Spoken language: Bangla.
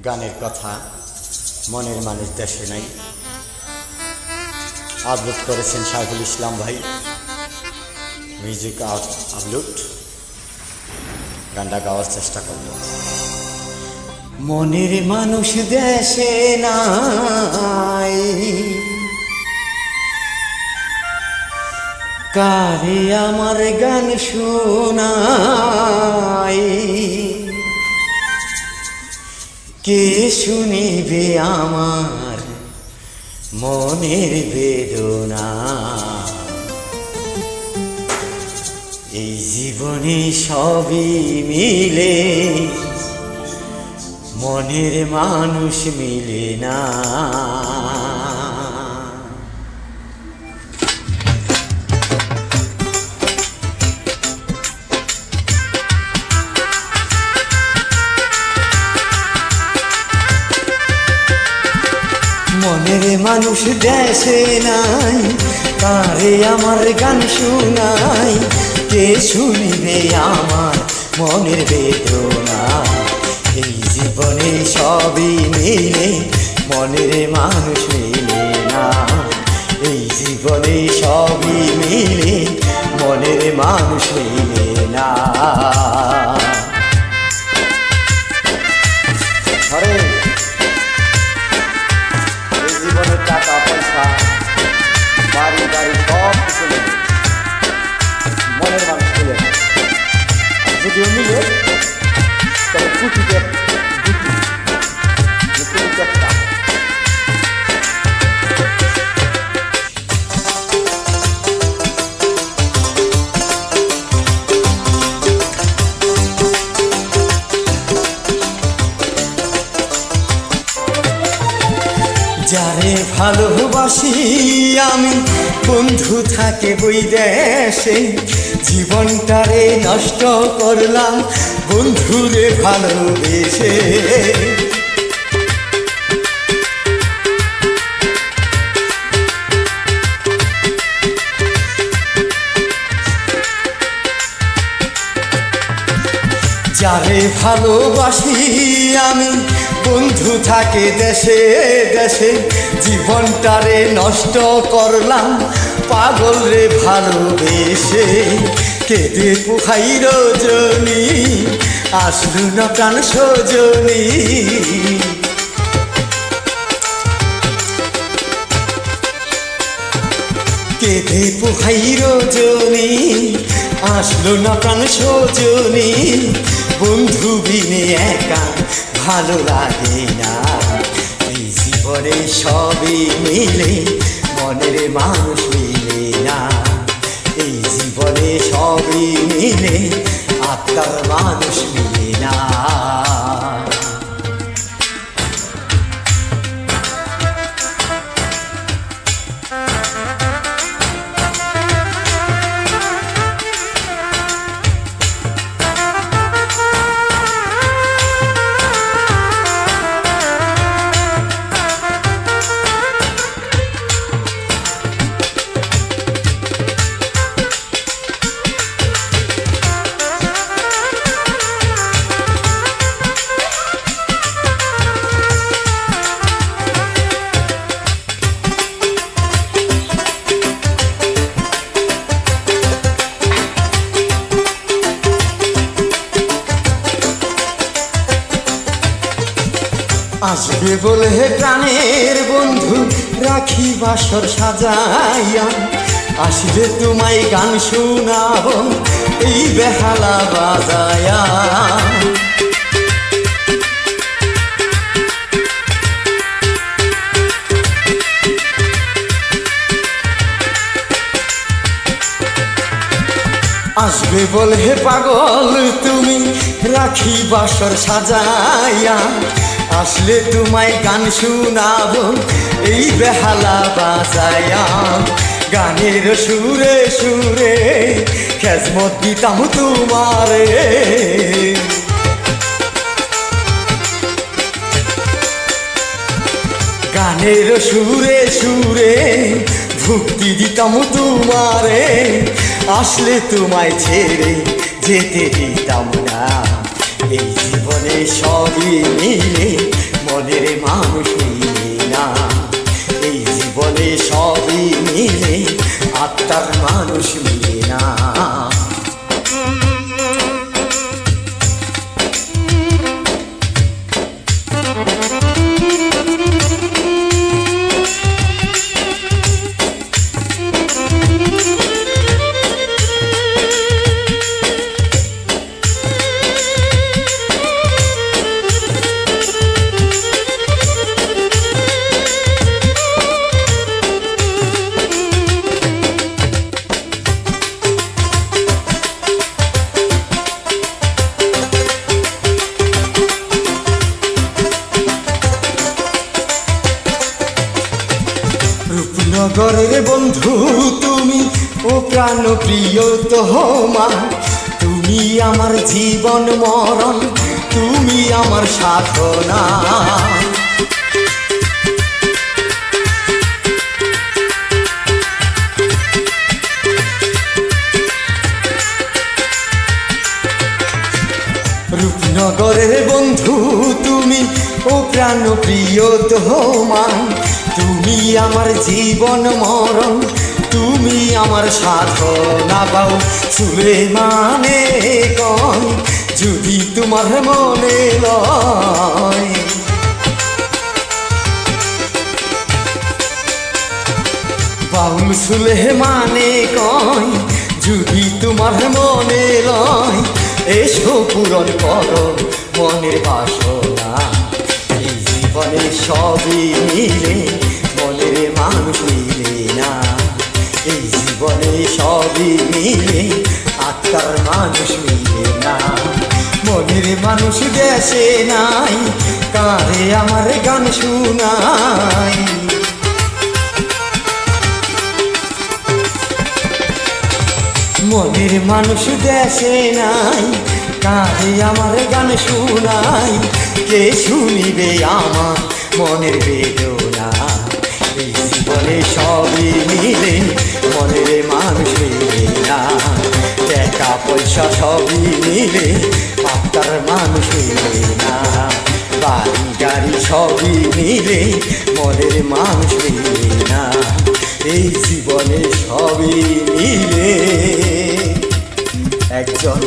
গানের কথা মনের মানুষ দেশে নাই আপলোড করেছেন শাইখুল ইসলাম ভাই, মিউজিক আপলোড। গানটা গাওয়ার চেষ্টা করব। মনের মানুষ দেশে নাই, কারে আমার গান শোনাই, কে শুনিবে আমার মনের বেদনা। এই জীবনে সবই মিলে, মনের মানুষ মিলে না। মনের মানুষ দেশে নাই, কারে আমার গান শোনাই, কে শুনিবে আমার মনের বেদনা। এই জীবনে সবই মিলে, মনের মানুষ মিলে না। এই জীবনে সবই মিলে, মনের মানুষ মিলে না। জীবনের টাকা পয়সা বাড়ি গাড়ি সব কিছু নেই, মনের মানুষ মিলে না। যদিও মিলে তবে কুটিতে একটা। যারে ভালোবাসি আমি, বন্ধু থাকে বই দেশে, জীবনটারে নষ্ট করলাম বন্ধুরে ভালোবেসে। যারে ভালোবাসি আমি, বন্ধু থাকে দেশে দেশে, জীবনটারে নষ্ট করলাম পাগল রে ভালোবেসে। কেঁদে পোহাই রজনী, আসলু না প্রাণ সজনী। কেঁদে পোহাই রজনী, আসলো না প্রাণ সজনী। বন্ধু বিনে একা ভালো লাগে না। এই জীবনে সবই মিলে, মনের মানুষ মিলে না। এই জীবনে সবই মিলে, আত্মার মানুষ মিলে না। আসবে বলে প্রাণের বন্ধু, রাখি বাসর সাজাইয়া, আসবে তোমায় গান শোনাবো এই বেহালা বাজায়া। আসবে বলে পাগল তুমি, রাখি বাসর সাজাইয়া, আসলে তোমায় গান শোনাবো এই বেহালা বাজায়া। গানের সুরে সুরে খেজমত দিতাম তোমারে, গানের সুরে সুরে ভক্তি দিতাম তোমারে। আসলে তোমায় ছেড়ে যেতে দিতাম না, এই জীবনে সবই মিলে মনের মানুষ মিলে না। এই জীবনে সবই মিলে আত্মার মানুষ মিলে না। রূপনগরের বন্ধু তুমি, ও প্রাণ প্রিয় তোমার, তুমি আমার জীবন মরণ, তুমি আমার সাধনা। রূপনগরের বন্ধু তুমি, ও প্রাণ প্রিয় তোমার, তুমি আমার জীবন মরণ, তুমি আমার সাধনা। বাউ সুলেমানে কয় যদি তোমার মনে লয়, বাউল সুলেমানে কয় যদি তোমার মনে লয়, এসো পূরণ করো মনের বাসনা। এই জীবনে সবই মিলে মনের মানুষ মিলে না। এই জীবনে সবই মিলে আত্মার মানুষ মিলে না। মনের মানুষ দেশে নাই, কারে আমার গান শুনাই। মনের মানুষ দেশে নাই, কারে আমার গান শুনাই। কে শুনিবে আমার মনের বেদনা। এই জীবনে সবই মিলে মনের মানুষ মিলে না। টাকা পয়সা সবই মিলে আত্মার মানুষ মিলে না। বাড়ি গাড়ি সবই মিলে মনের মানুষ মিলে না। এই জীবনে সবই মিলে একজন